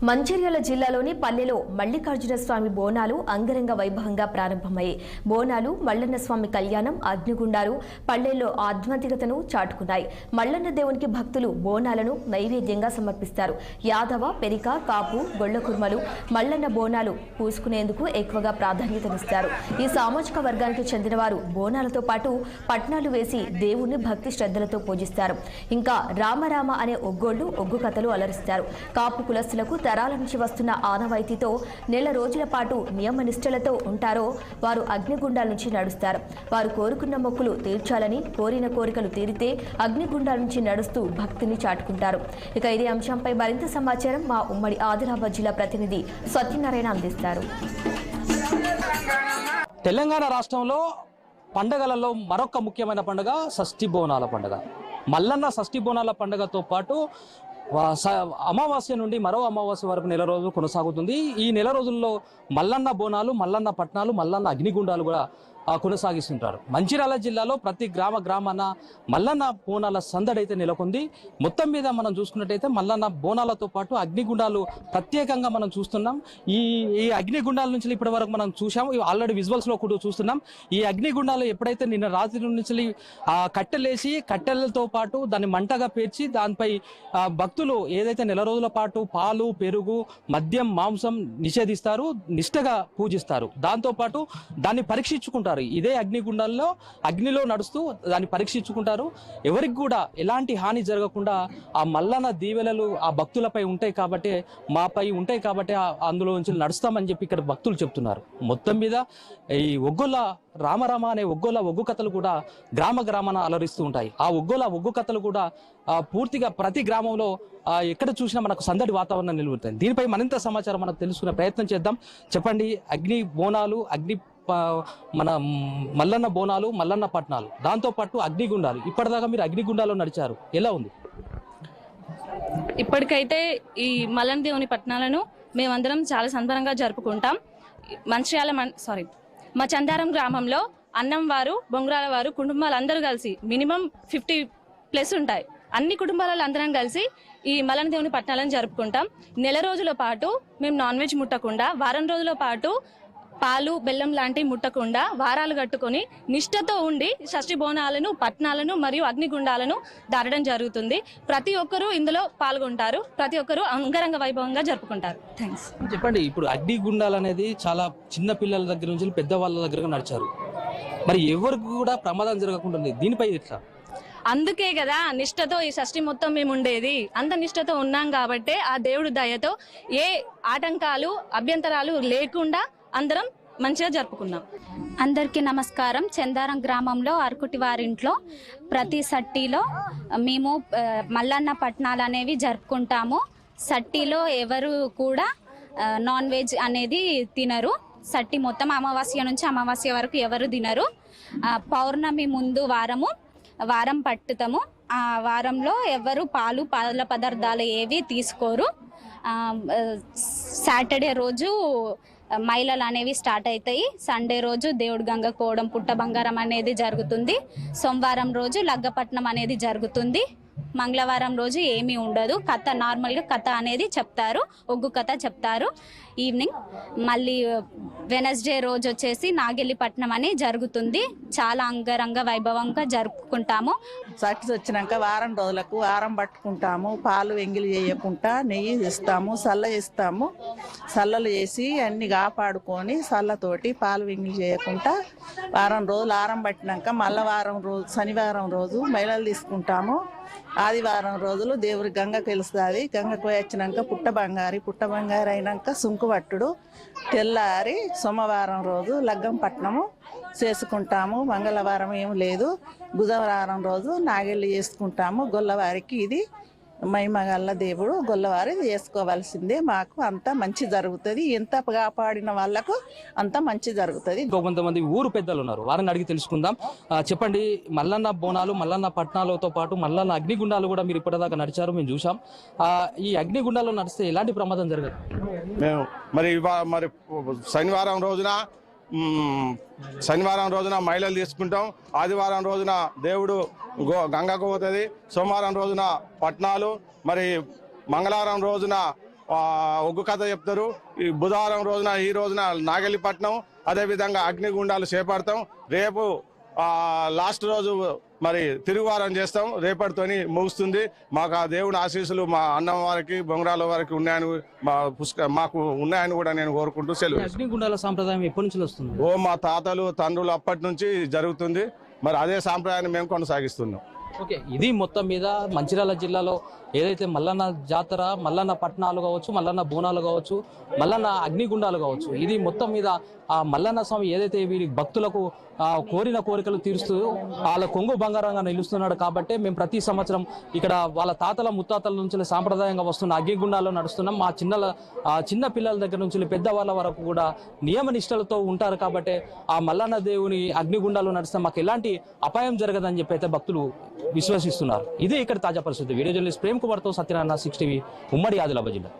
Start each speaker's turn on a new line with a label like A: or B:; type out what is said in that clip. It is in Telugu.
A: మంచిర్యాల జిల్లాలోని పల్లెలో మల్లికార్జున స్వామి బోనాలు అంగరంగ వైభవంగా ప్రారంభమయ్యాయి. బోనాలు, మల్లన్న స్వామి కళ్యాణం, అగ్నిగుండాలు పల్లెల్లో ఆధ్యాత్మికతను చాటుకున్నాయి. మల్లన్న దేవునికి భక్తులు బోనాలను నైవేద్యంగా సమర్పిస్తారు. యాదవ, పెరిక, కాపు, గొళ్ల కుర్మలు మల్లన్న బోనాలు పూసుకునేందుకు ఎక్కువగా ప్రాధాన్యతనిస్తారు. ఈ సామాజిక వర్గానికి చెందిన వారు బోనాలతో పాటు పట్నాలు వేసి దేవుణ్ణి భక్తి శ్రద్ధలతో పూజిస్తారు. ఇంకా రామరామ అనే ఒగ్గోళ్లు, ఒగ్గు కథలు అలరిస్తారు. కాపు కులస్తులకు తరాల నుంచి వస్తున్న ఆనవాయితీతో నెల రోజుల పాటు నియమనిష్టలతో ఉంటారో వారు అగ్నిగుండాల నుంచి నడుస్తారు. వారు కోరుకున్న మొక్కులు తీర్చాలని, కోరిన కోరికలు తీరితే అగ్నిగుండాల నుంచి నడుస్తూ భక్తిని చాటుకుంటారు. ఇక ఇదే అంశంపై మరింత సమాచారం మా ఉమ్మడి ఆదిలాబాద్ జిల్లా ప్రతినిధి సత్యనారాయణ అందిస్తారు.
B: తెలంగాణ రాష్ట్రంలో పండగలలో మరొక ముఖ్యమైన పండుగ షష్ఠి బోనాల పండుగ. మల్లన్న షష్ఠి బోనాల పండుగతో పాటు అమావాస్య నుండి మరో అమావాస్య వరకు నెల రోజులు కొనసాగుతుంది. ఈ నెల రోజుల్లో మల్లన్న బోనాలు, మల్లన్న పట్నాలు, మల్లన్న అగ్నిగుండాలు కూడా కొనసాగిస్తుంటారు. మంచిర్యాల జిల్లాలో ప్రతి గ్రామాన మల్లన్న బోనాల సందడైతే నెలకొంది. మొత్తం మీద మనం చూసుకున్నట్టయితే మల్లన్న బోనాలతో పాటు అగ్నిగుండాలు ప్రత్యేకంగా మనం చూస్తున్నాం. ఈ అగ్నిగుండాల నుంచి ఇప్పటి వరకు మనం చూసాము, ఆల్రెడీ విజువల్స్ లో కూడా చూస్తున్నాం. ఈ అగ్నిగుండాలు ఎప్పుడైతే నిన్న రాత్రి నుంచి కట్టెలేసి కట్టెలతో పాటు దాన్ని మంటగా పేర్చి దానిపై భక్తులు ఏదైతే నెల రోజుల పాటు పాలు, పెరుగు, మద్యం, మాంసం నిషేధిస్తారు, నిష్టగా పూజిస్తారు. దాంతో పాటు దాన్ని పరీక్షించుకుంటారు. ఇదే అగ్నిగుండాల్లో అగ్నిలో నడుస్తూ దాన్ని పరీక్షించుకుంటారు. ఎవరికి కూడా ఎలాంటి హాని జరగకుండా ఆ మల్లన్న దీవెనలు ఆ భక్తులపై ఉంటాయి కాబట్టి, మాపై ఉంటాయి కాబట్టి అందులో నుంచి నడుస్తామని చెప్పి ఇక్కడ భక్తులు చెప్తున్నారు. మొత్తం మీద ఈ ఒగ్గోల రామరామ అనే ఒగ్గు కథలు కూడా గ్రామాన అలరిస్తూ ఉంటాయి. ఆ ఒగ్గు కథలు కూడా పూర్తిగా ప్రతి గ్రామంలో ఎక్కడ చూసినా మనకు సందడి వాతావరణం నిలుగుతుంది. దీనిపై మరింత సమాచారం మనకు తెలుసుకునే ప్రయత్నం చేద్దాం. చెప్పండి, అగ్ని బోనాలు, మన మల్లన్న బోనాలు, మల్లన్న పట్నాలు, దాంతోపాటు అగ్నిగుండాలు, ఇప్పటిదాకా మీరు అగ్నిగుండాలో నడిచారు, ఎలా ఉంది?
C: ఇప్పటికైతే ఈ మల్లన్న దేవుని పట్నాలను మేమందరం చాలా సంబరంగా జరుపుకుంటాం. మా చందారం గ్రామంలో అన్నం వారు, బొంగరాల వారు కుటుంబాలు అందరూ కలిసి మినిమం 50+ ఉంటాయి. అన్ని కుటుంబాలలో అందరం కలిసి ఈ మల్లన్న దేవుని పట్నాలను జరుపుకుంటాం. నెల రోజుల పాటు మేము నాన్ వెజ్ ముట్టకుండా, వారం రోజుల పాటు పాలు, బెల్లం లాంటివి ముట్టకుండా వారాలు కట్టుకొని నిష్ఠతో ఉండి షష్ఠి బోనాలను, పట్నాలను మరియు అగ్నిగుండాలను దాటడం జరుగుతుంది. ప్రతి ఒక్కరూ ఇందులో పాల్గొంటారు. ప్రతి ఒక్కరూ అంగరంగ వైభవంగా జరుపుకుంటారు. థ్యాంక్స్.
B: చెప్పండి, ఇప్పుడు అగ్నిగుండాలు అనేది చాలా చిన్న పిల్లల దగ్గర నుంచి పెద్దవాళ్ళ దగ్గర నడిచారు, మరి ఎవరికి కూడా ప్రమాదం జరగకుండా దీనిపై ఎట్లా?
C: అందుకే కదా నిష్ఠతో ఈ షష్ఠి మొత్తం మేము ఉండేది. అంత నిష్ఠతో ఉన్నాం కాబట్టి ఆ దేవుడి దయతో ఏ ఆటంకాలు, అభ్యంతరాలు లేకుండా అందరం మంచిగా జరుపుకున్నాం.
D: అందరికీ నమస్కారం. చందారం గ్రామంలో అరకుటి వారింట్లో ప్రతి సట్టిలో మేము మల్లన్న పట్నాలు అనేవి జరుపుకుంటాము. సట్టిలో ఎవరు కూడా నాన్ వెజ్ అనేది తినరు. సట్టి మొత్తం అమావాస్య నుంచి అమావాస్య వరకు ఎవరు తినరు. పౌర్ణమి ముందు వారం పట్టుతాము. ఆ వారంలో ఎవరు పాల పదార్థాలు ఏవి తీసుకోరు. సాటర్డే రోజు మైలలు అనేవి స్టార్ట్ అవుతాయి. సండే రోజు దేవుడు గంగకు పోవడం, పుట్ట బంగారం అనేది జరుగుతుంది. సోమవారం రోజు లగ్గపట్నం అనేది జరుగుతుంది. మంగళవారం రోజు ఏమీ ఉండదు. కథ నార్మల్గా కథ అనేది చెప్తారు, ఒగ్గు కథ చెప్తారు ఈవినింగ్. మళ్ళీ వెనస్డే రోజు వచ్చేసి నాగెల్లిపట్నం అని జరుగుతుంది. చాలా అంగరంగ వైభవంగా జరుపుకుంటాము.
E: సట్టి వచ్చినాక వారం రోజులకు వారం పట్టుకుంటాము. పాలు ఎంగిలి చేయకుండా నెయ్యి ఇస్తాము, సల్ల ఇస్తాము. సల్లలు చేసి అన్ని కాపాడుకొని సల్లతోటి పాలు ఎంగిలి చేయకుండా వారం రోజులు ఆరం పట్టినాక మళ్ళీ శనివారం రోజు మైలలు తీసుకుంటాము. ఆదివారం రోజులు దేవుడి గంగకు వెలుస్తుంది. గంగకు పోయి వచ్చినాక పుట్ట బంగారు అయినాక సుంకు పట్టుడు. తెల్లారి సోమవారం రోజు లగ్గం పట్నము చేసుకుంటాము. మంగళవారం ఏం లేదు. బుధవారం రోజు నాగెళ్ళి చేసుకుంటాము. గొల్లవారికి ఇది మహిమగల్ల దేవుడు, గొల్లవారి చేసుకోవాల్సిందే. మాకు అంత మంచి జరుగుతుంది. ఎంత కాపాడిన వాళ్ళకు అంత మంచి జరుగుతుంది.
B: కొంతమంది ఊరు పెద్దలు ఉన్నారు, వారిని అడిగి తెలుసుకుందాం. చెప్పండి, మల్లన్న బోనాలు, మల్లన్న పట్నాలతో పాటు మల్లన్న అగ్నిగుండాలు కూడా మీరు ఇప్పటిదాకా నడిచారు, మేము చూసాం. ఈ అగ్నిగుండాలు నడిస్తే ఎలాంటి ప్రమాదం జరగదు?
F: మేము మరి శనివారం రోజున మైలలు తీసుకుంటాం. ఆదివారం రోజున దేవుడు గంగకు పోతుంది. సోమవారం రోజున పట్నాలు, మరి మంగళవారం రోజున ఒగ్గు కథ చెప్తారు. ఈ బుధవారం రోజున ఈ రోజున నాగలిపట్నం, అదేవిధంగా అగ్నిగుండాలు చేపడతాం. రేపు లాస్ట్ రోజు మరి తిరుగువారం చేస్తాం. రేపటితోని ముగుస్తుంది. మాకు ఆ దేవుని ఆశీస్సులు మా అన్నం వారికి, బొంగరాల వారికి ఉన్నాయని మాకు ఉన్నాయని కూడా నేను కోరుకుంటూ సెలవు.
B: అగ్నిగుండాల సాంప్రదాయం ఎప్పటి నుంచి వస్తుంది?
F: మా తాతలు తండ్రులు అప్పటి నుంచి జరుగుతుంది. మరి అదే సాంప్రదాయాన్ని మేము కొనసాగిస్తున్నాం.
B: ఓకే, ఇది మొత్తం మీద మంచిర్యాల జిల్లాలో ఏదైతే మల్లన్న జాతర, మల్లన్న పట్టణాలు కావచ్చు, మల్లన్న బోనాలు కావచ్చు, మల్లన్న అగ్నిగుండాలు కావచ్చు, ఇది మొత్తం మీద ఆ మల్లన్న స్వామి ఏదైతే వీరి భక్తులకు కోరిన కోరికలు తీరుస్తూ వాళ్ళ కొంగు బంగారంగా నిలుస్తున్నాడు. కాబట్టి మేము ప్రతి సంవత్సరం ఇక్కడ వాళ్ళ తాతల ముత్తాతల నుంచి సాంప్రదాయంగా వస్తున్న అగ్నిగుండాల్లో నడుస్తున్నాం. మా చిన్న పిల్లల దగ్గర నుంచి పెద్దవాళ్ళ వరకు కూడా నియమ నిష్టలతో ఉంటారు. కాబట్టి ఆ మల్లన్న దేవుని అగ్నిగుండాలు నడిస్తే మాకు ఎలాంటి అపాయం జరగదని చెప్పి అయితే భక్తులు విశ్వసిస్తున్నారు. ఇదే ఇక్కడ తాజా పరిస్థితి. వీడియో జర్నలిస్ట్ ప్రేమ్ కుమార్తో సత్యనారాయణ, 6 టీవీ, ఉమ్మడి ఆదిలాబాద్ జిల్లా.